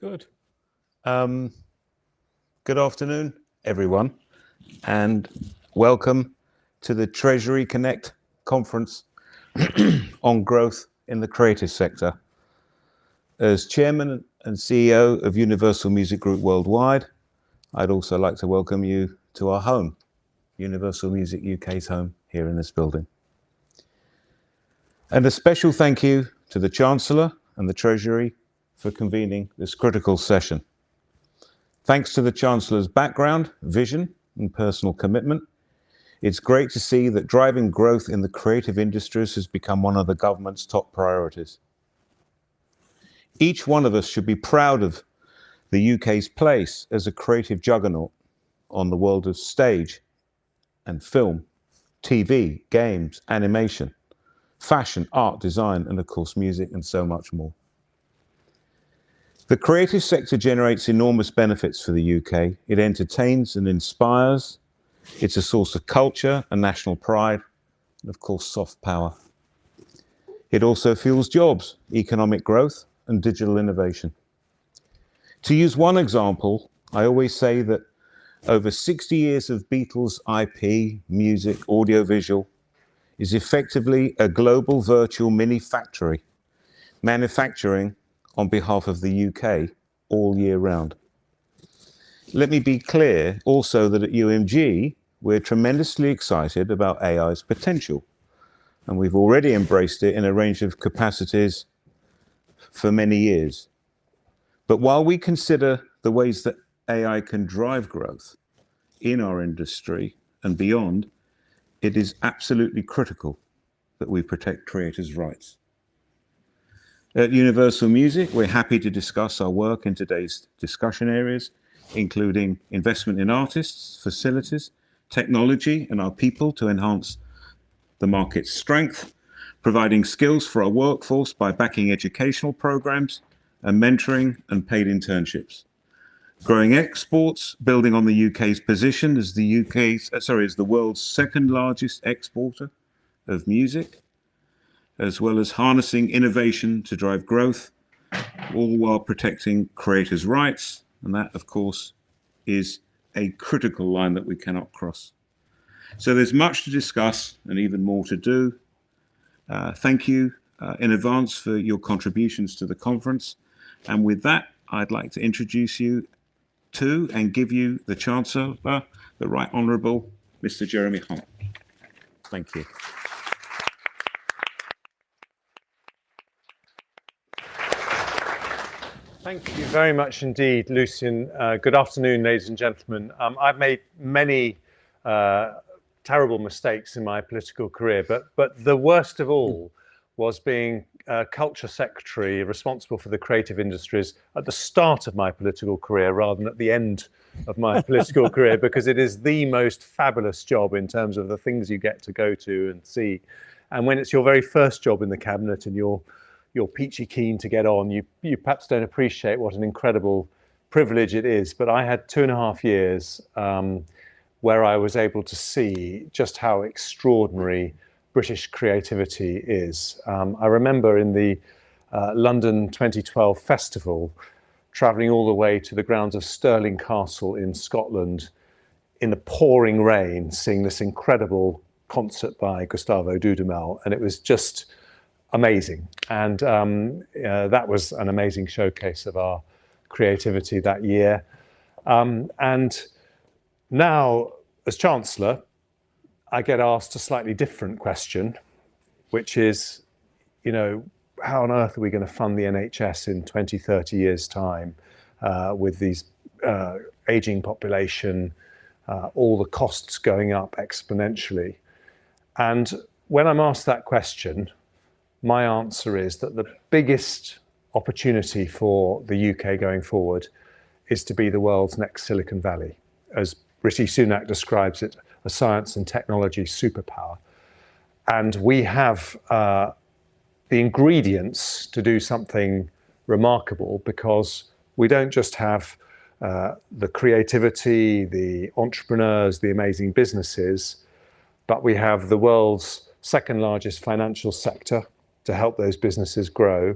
Good. Good afternoon, everyone, and welcome to the Treasury Connect conference on growth in the creative sector. As Chairman and CEO of Universal Music Group Worldwide, I'd also like to welcome you to our home, Universal Music UK's home here in this building. And a special thank you to the Chancellor and the Treasury for convening this critical session. Thanks to the Chancellor's background, vision, and personal commitment, it's great to see that driving growth in the creative industries has become one of the government's top priorities. Each one of us should be proud of the UK's place as a creative juggernaut on the world of stage and film, TV, games, animation, fashion, art, design, and of course music, and so much more. The creative sector generates enormous benefits for the UK. It entertains and inspires. It's a source of culture and national pride, and of course, soft power. It also fuels jobs, economic growth, and digital innovation. To use one example, I always say that over 60 years of Beatles IP, music, audiovisual is effectively a global virtual mini factory, manufacturing on behalf of the UK all year round. Let me be clear also that at UMG, we're tremendously excited about AI's potential, and we've already embraced it in a range of capacities for many years. But while we consider the ways that AI can drive growth in our industry and beyond, it is absolutely critical that we protect creators' rights. At Universal Music, we're happy to discuss our work in today's discussion areas, including investment in artists, facilities, technology, and our people to enhance the market's strength, providing skills for our workforce by backing educational programs and mentoring and paid internships, growing exports, building on the UK's position as the world's second largest exporter of music, as well as harnessing innovation to drive growth, all while protecting creators' rights. And that, of course, is a critical line that we cannot cross. So there's much to discuss and even more to do. Thank you in advance for your contributions to the conference. And with that, I'd like to introduce you to and give you the Chancellor, the Right Honourable Mr. Jeremy Hunt. Thank you. Thank you very much indeed, Lucian. Good afternoon, ladies and gentlemen. I've made many terrible mistakes in my political career, but the worst of all was being Culture Secretary responsible for the creative industries at the start of my political career rather than at the end of my political career, because it is the most fabulous job in terms of the things you get to go to and see. And when it's your very first job in the cabinet and you're peachy keen to get on, you perhaps don't appreciate what an incredible privilege it is. But I had 2.5 years where I was able to see just how extraordinary British creativity is. I remember in the London 2012 festival, travelling all the way to the grounds of Stirling Castle in Scotland in the pouring rain, seeing this incredible concert by Gustavo Dudamel, and it was just amazing. And that was an amazing showcase of our creativity that year. And now, as Chancellor, I get asked a slightly different question, which is, how on earth are we going to fund the NHS in 20, 30 years' time with these aging population, all the costs going up exponentially? And when I'm asked that question, my answer is that the biggest opportunity for the UK going forward is to be the world's next Silicon Valley, as Rishi Sunak describes it, a science and technology superpower. And we have the ingredients to do something remarkable, because we don't just have the creativity, the entrepreneurs, the amazing businesses, but we have the world's second largest financial sector to help those businesses grow.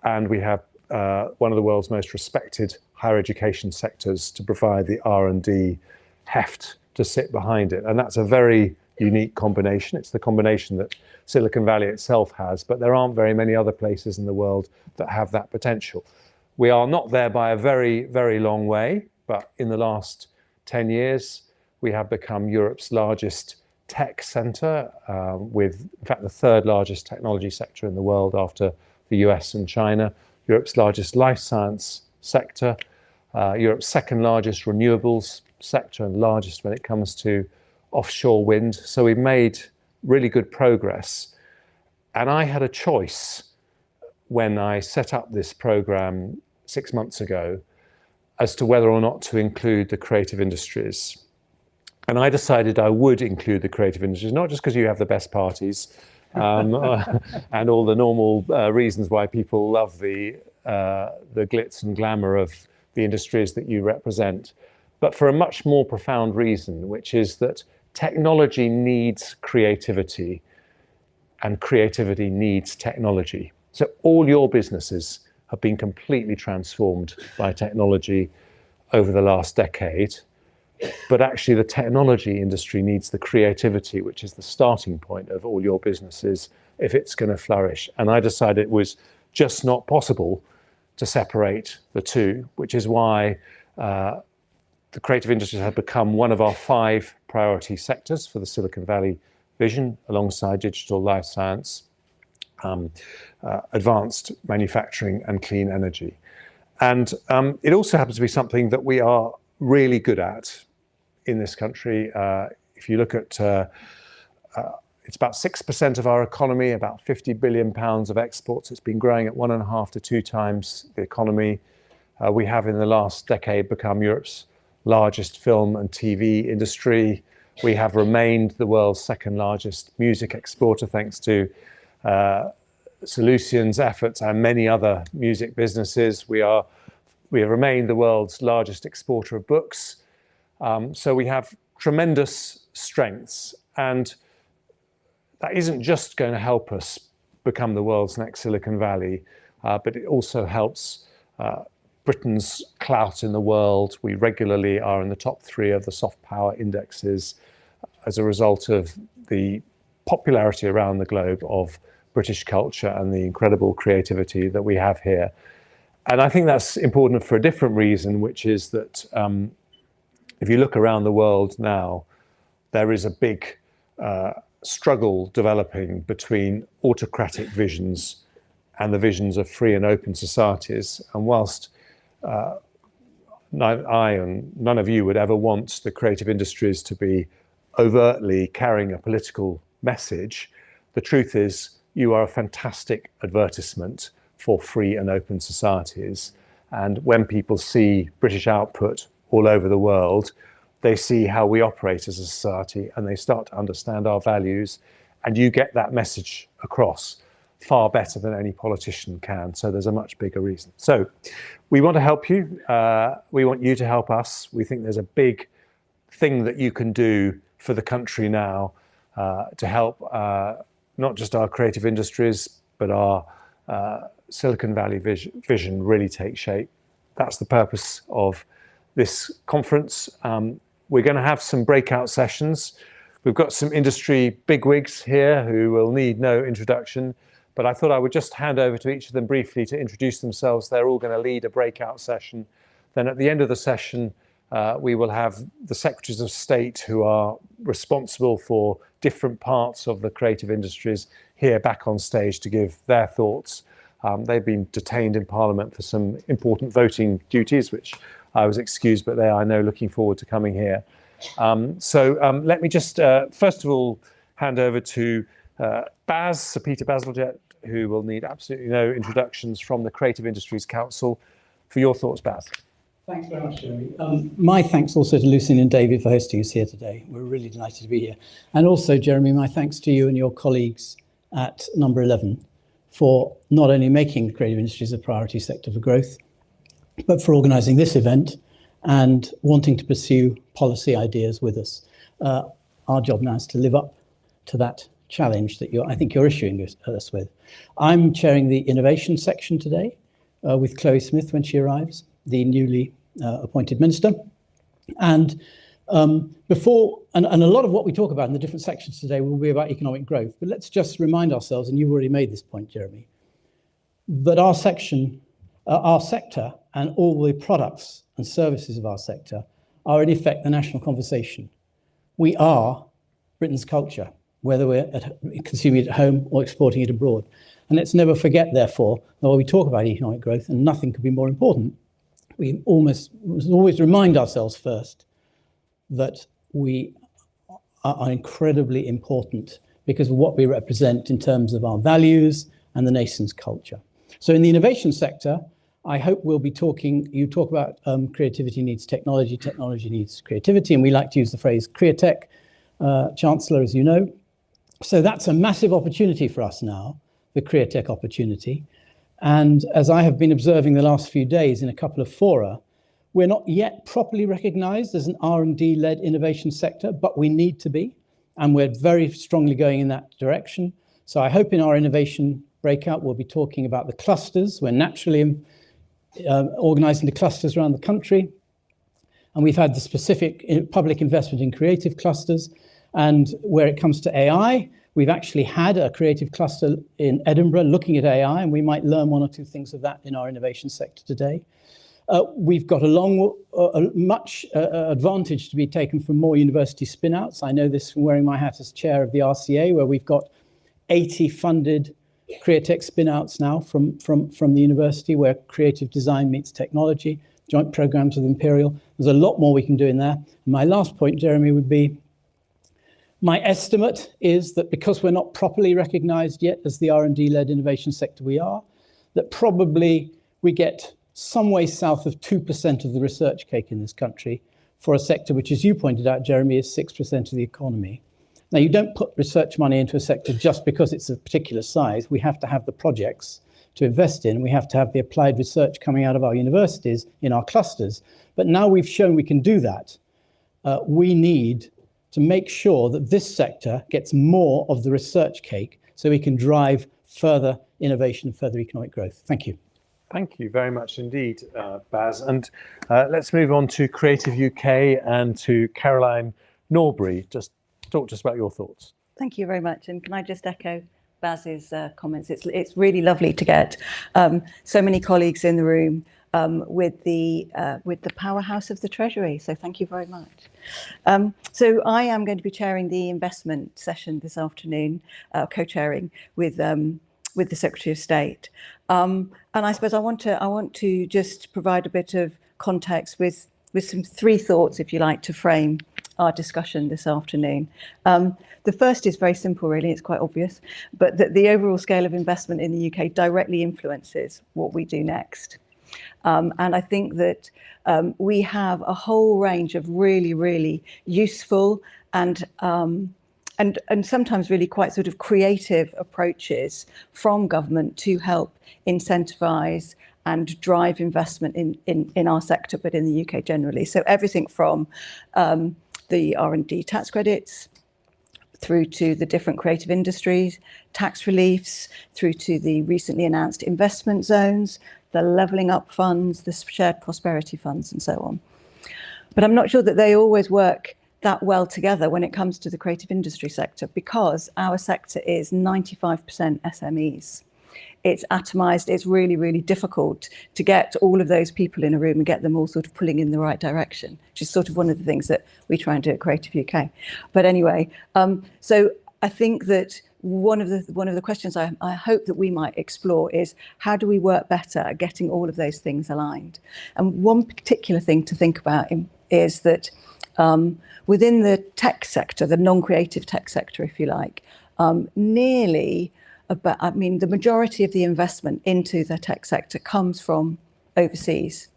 And we have one of the world's most respected higher education sectors to provide the R&D heft to sit behind it. And that's a very unique combination. It's the combination that Silicon Valley itself has, but there aren't very many other places in the world that have that potential. We are not there by a very, very long way, but in the last 10 years, we have become Europe's largest tech centre, with, in fact, the third largest technology sector in the world after the US and China, Europe's largest life science sector, Europe's second largest renewables sector and largest when it comes to offshore wind. So we've made really good progress. And I had a choice when I set up this programme 6 months ago as to whether or not to include the creative industries. And I decided I would include the creative industries, not just because you have the best parties and all the normal reasons why people love the glitz and glamour of the industries that you represent, but for a much more profound reason, which is that technology needs creativity and creativity needs technology. So all your businesses have been completely transformed by technology over the last decade. But actually the technology industry needs the creativity, which is the starting point of all your businesses, if it's going to flourish. And I decided it was just not possible to separate the two, which is why the creative industries have become one of our 5 priority sectors for the Silicon Valley vision, alongside digital, life science, advanced manufacturing and clean energy. And it also happens to be something that we are really good at in this country. If you look at, it's about 6% of our economy, about 50 billion pounds of exports. It's been growing at 1.5 to 2 times the economy. We have in the last decade become Europe's largest film and TV industry. We have remained the world's second largest music exporter, thanks to Solution's efforts and many other music businesses. We have remained the world's largest exporter of books. So we have tremendous strengths, and that isn't just going to help us become the world's next Silicon Valley, but it also helps Britain's clout in the world. We regularly are in the top 3 of the soft power indexes as a result of the popularity around the globe of British culture and the incredible creativity that we have here. And I think that's important for a different reason, which is that if you look around the world now, there is a big struggle developing between autocratic visions and the visions of free and open societies. And whilst I and none of you would ever want the creative industries to be overtly carrying a political message, the truth is you are a fantastic advertisement for free and open societies. And when people see British output all over the world, they see how we operate as a society and they start to understand our values, and you get that message across far better than any politician can. So there's a much bigger reason. So we want to help you. We want you to help us. We think there's a big thing that you can do for the country now to help not just our creative industries, but our Silicon Valley vision really take shape. That's the purpose of this conference. We're going to have some breakout sessions. We've got some industry bigwigs here who will need no introduction, but I thought I would just hand over to each of them briefly to introduce themselves. They're all going to lead a breakout session. Then at the end of the session, we will have the Secretaries of State who are responsible for different parts of the creative industries here back on stage to give their thoughts. They've been detained in Parliament for some important voting duties, which I was excused, but they are now looking forward to coming here. Let me just, first of all, hand over to Sir Peter Bazalgette, who will need absolutely no introductions, from the Creative Industries Council. For your thoughts, Baz. Thanks very much, Jeremy. My thanks also to Lucian and David for hosting us here today. We're really delighted to be here. And also, Jeremy, my thanks to you and your colleagues at Number 11 for not only making the creative industries a priority sector for growth, but for organising this event and wanting to pursue policy ideas with us. Our job now is to live up to that challenge that I think you're issuing us with. I'm chairing the innovation section today, with Chloe Smith when she arrives, the newly appointed minister. And a lot of what we talk about in the different sections today will be about economic growth. But let's just remind ourselves, and you've already made this point, Jeremy, that our sector and all the products and services of our sector are in effect the national conversation. We are Britain's culture, whether we're consuming it at home or exporting it abroad. And let's never forget, therefore, that when we talk about economic growth, and nothing could be more important, we always remind ourselves first that we are incredibly important because of what we represent in terms of our values and the nation's culture. So in the innovation sector, I hope we'll be you talk about creativity needs technology, technology needs creativity, and we like to use the phrase Createch, Chancellor, as you know. So that's a massive opportunity for us now, the Createch opportunity. And as I have been observing the last few days in a couple of fora, we're not yet properly recognized as an R&D-led innovation sector, but we need to be, and we're very strongly going in that direction. So I hope in our innovation breakout, we'll be talking about the clusters. We're naturally organizing the clusters around the country. And we've had the specific public investment in creative clusters. And where it comes to AI, we've actually had a creative cluster in Edinburgh looking at AI, and we might learn one or two things of that in our innovation sector today. We've got much advantage to be taken from more university spin-outs. I know this from wearing my hat as chair of the RCA, where we've got 80 funded Createch spin-outs now from the university, where creative design meets technology, joint programs with Imperial. There's a lot more we can do in there. And my last point, Jeremy, would be, my estimate is that because we're not properly recognized yet as the R&D-led innovation sector we are, that probably we get some way south of 2% of the research cake in this country for a sector which, as you pointed out, Jeremy, is 6% of the economy. Now, you don't put research money into a sector just because it's a particular size. We have to have the projects to invest in. We have to have the applied research coming out of our universities in our clusters. But now we've shown we can do that. We need to make sure that this sector gets more of the research cake so we can drive further innovation and further economic growth. Thank you. Thank you very much indeed, Baz. And let's move on to Creative UK and to Caroline Norbury. Just talk to us about your thoughts. Thank you very much. And can I just echo Baz's comments? It's really lovely to get so many colleagues in the room with the powerhouse of the Treasury. So thank you very much. So I am going to be chairing the investment session this afternoon, co-chairing with the Secretary of State. And I suppose I want to just provide a bit of context with some three thoughts, if you like, to frame our discussion this afternoon. The first is very simple, really, it's quite obvious, but that the overall scale of investment in the UK directly influences what we do next. And I think that we have a whole range of really, really useful and sometimes really quite sort of creative approaches from government to help incentivise and drive investment in our sector, but in the UK generally. So everything from the R&D tax credits, through to the different creative industries, tax reliefs, through to the recently announced investment zones, the levelling up funds, the shared prosperity funds, and so on. But I'm not sure that they always work that well together when it comes to the creative industry sector, because our sector is 95% SMEs. It's atomised, it's really, really difficult to get all of those people in a room and get them all sort of pulling in the right direction, which is sort of one of the things that we try and do at Creative UK. But anyway, so I think that one of the questions I hope that we might explore is, how do we work better at getting all of those things aligned? And one particular thing to think about is that within the tech sector, the non-creative tech sector, if you like, the majority of the investment into the tech sector comes from overseas.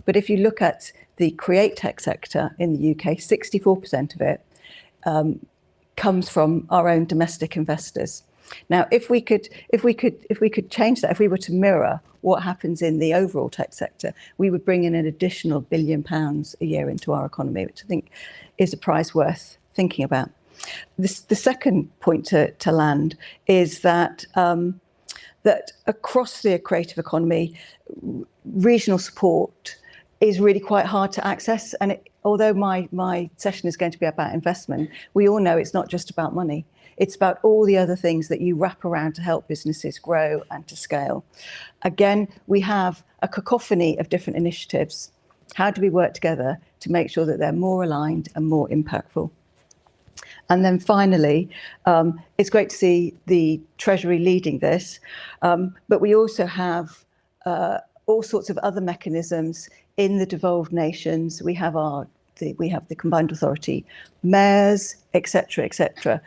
But if you look at the create tech sector in the UK, 64% of it comes from our own domestic investors. Now, if we could change that, if we were to mirror what happens in the overall tech sector, we would bring in an additional £1 billion a year into our economy, which I think is a prize worth thinking about. The second point to land is that that across the creative economy, regional support is really quite hard to access. And although my session is going to be about investment, we all know it's not just about money. It's about all the other things that you wrap around to help businesses grow and to scale. Again, we have a cacophony of different initiatives. How do we work together to make sure that they're more aligned and more impactful? And then finally, it's great to see the Treasury leading this, but we also have all sorts of other mechanisms in the devolved nations. We have the combined authority mayors, etc., etc.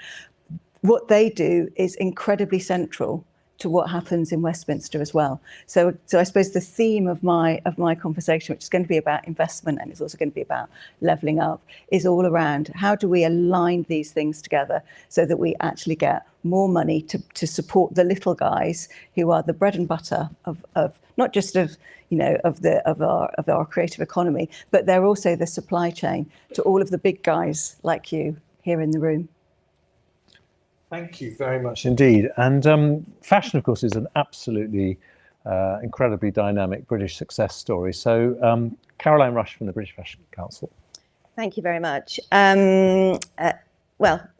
What they do is incredibly central to what happens in Westminster as well. So I suppose the theme of my conversation, which is going to be about investment and it's also going to be about levelling up, is all around how do we align these things together so that we actually get more money to support the little guys who are the bread and butter of not just of our creative economy, but they're also the supply chain to all of the big guys like you here in the room. Thank you very much indeed. And fashion, of course, is an absolutely incredibly dynamic British success story. So Caroline Rush from the British Fashion Council. Thank you very much. Well,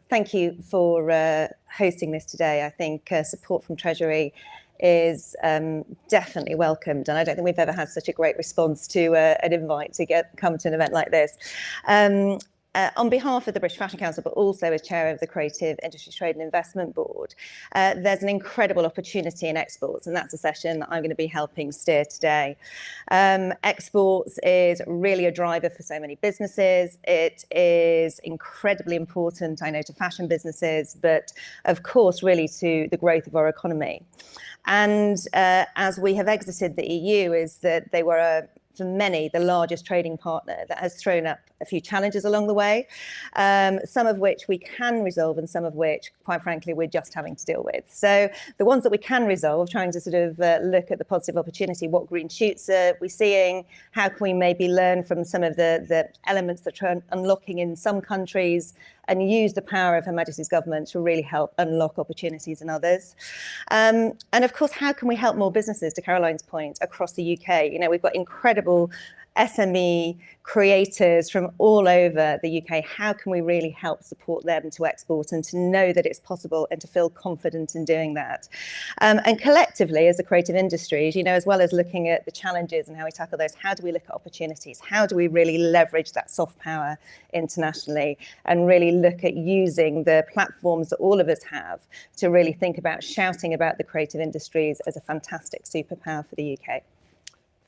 thank you for hosting this today. I think support from Treasury is definitely welcomed, and I don't think we've ever had such a great response to an invite to come to an event like this. On behalf of the British Fashion Council, but also as chair of the Creative Industries Trade and Investment Board, there's an incredible opportunity in exports, and that's a session that I'm going to be helping steer today. Exports is really a driver for so many businesses. It is incredibly important, I know, to fashion businesses, but of course, really to the growth of our economy. And as we have exited the EU, is that they were for many, the largest trading partner that has thrown up a few challenges along the way, some of which we can resolve and some of which, quite frankly, we're just having to deal with. So the ones that we can resolve, trying to sort of look at the positive opportunity, what green shoots are we seeing, how can we maybe learn from some of the elements that are unlocking in some countries and use the power of Her Majesty's government to really help unlock opportunities in others. And of course, how can we help more businesses, to Caroline's point, across the UK? You know, we've got incredible SME creators from all over the UK. How can we really help support them to export and to know that it's possible and to feel confident in doing that? And collectively, as the creative industries, you know, as well as looking at the challenges and how we tackle those, how do we look at opportunities? How do we really leverage that soft power internationally and really look at using the platforms that all of us have to really think about shouting about the creative industries as a fantastic superpower for the UK?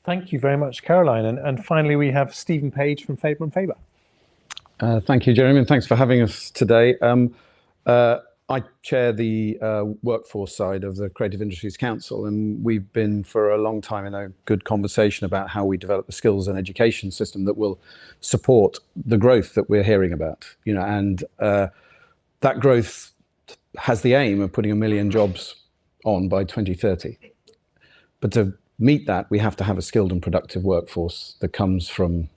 Thank you very much, Caroline. And finally, we have Stephen Page from Faber and Faber. Thank you, Jeremy, and thanks for having us today. I chair the workforce side of the Creative Industries Council, and we've been for a long time in a good conversation about how we develop the skills and education system that will support the growth that we're hearing about. You know, and that growth has the aim of putting 1 million jobs on by 2030. But to meet that, we have to have a skilled and productive workforce that comes from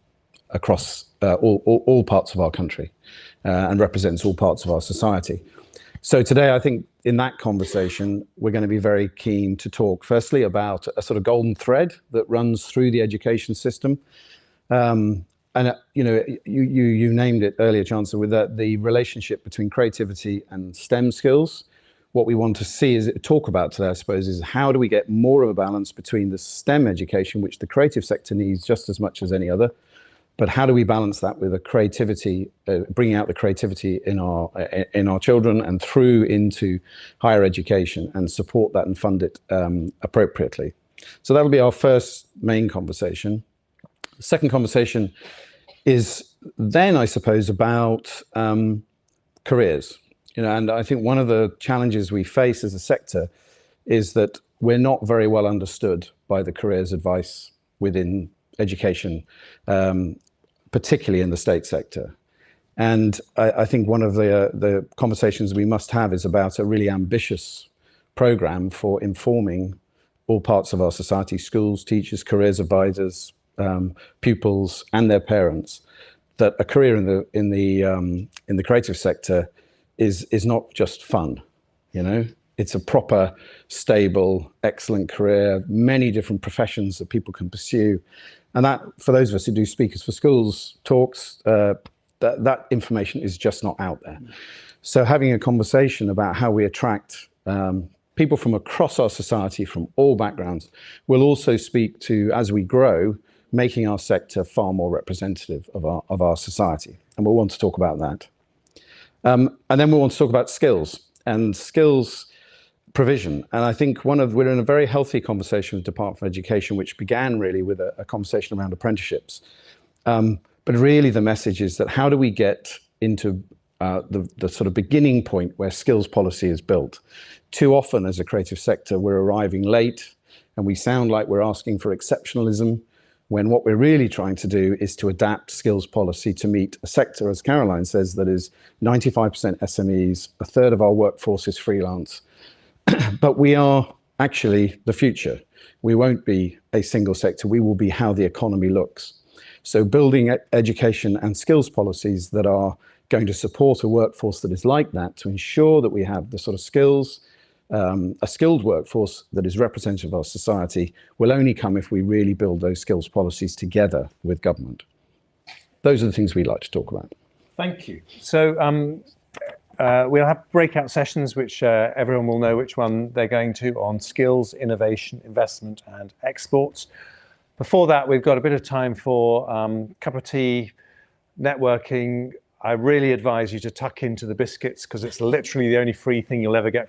across all parts of our country and represents all parts of our society. So today, I think in that conversation, we're going to be very keen to talk firstly about a sort of golden thread that runs through the education system. And you know, you named it earlier, Chancellor, with the relationship between creativity and STEM skills. What we want to see is talk about today, I suppose, is how do we get more of a balance between the STEM education, which the creative sector needs just as much as any other, but how do we balance that with a creativity, bringing out the creativity in our children and through into higher education and support that and fund it appropriately. So that'll be our first main conversation. The second conversation is then, I suppose, about careers. You know, and I think one of the challenges we face as a sector is that we're not very well understood by the careers advice within education, particularly in the state sector. And I think one of the conversations we must have is about a really ambitious program for informing all parts of our society, schools, teachers, careers advisors, pupils, and their parents, that a career in the creative sector is not just fun. You know, It's a proper, stable, excellent career, many different professions that people can pursue. And that, for those of us who do Speakers for Schools talks, that information is just not out there. So having a conversation about how we attract people from across our society, from all backgrounds, will also speak to, as we grow, making our sector far more representative of our society. And we'll want to talk about that. And then we want to talk about skills and skills provision. And I think we're in a very healthy conversation with the Department for Education, which began really with a conversation around apprenticeships. But really the message is that how do we get into the sort of beginning point where skills policy is built? Too often as a creative sector, we're arriving late and we sound like we're asking for exceptionalism, when what we're really trying to do is to adapt skills policy to meet a sector, as Caroline says, that is 95% SMEs, a third of our workforce is freelance. But we are actually the future. We won't be a single sector, we will be how the economy looks. So building education and skills policies that are going to support a workforce that is like that, to ensure that we have the sort of skills, a skilled workforce that is representative of our society, will only come if we really build those skills policies together with government. Those are the things we'd like to talk about. Thank you. So we'll have breakout sessions, which everyone will know which one they're going to, on skills, innovation, investment and exports. Before that, we've got a bit of time for cup of tea, networking. I really advise you to tuck into the biscuits because it's literally the only free thing you'll ever get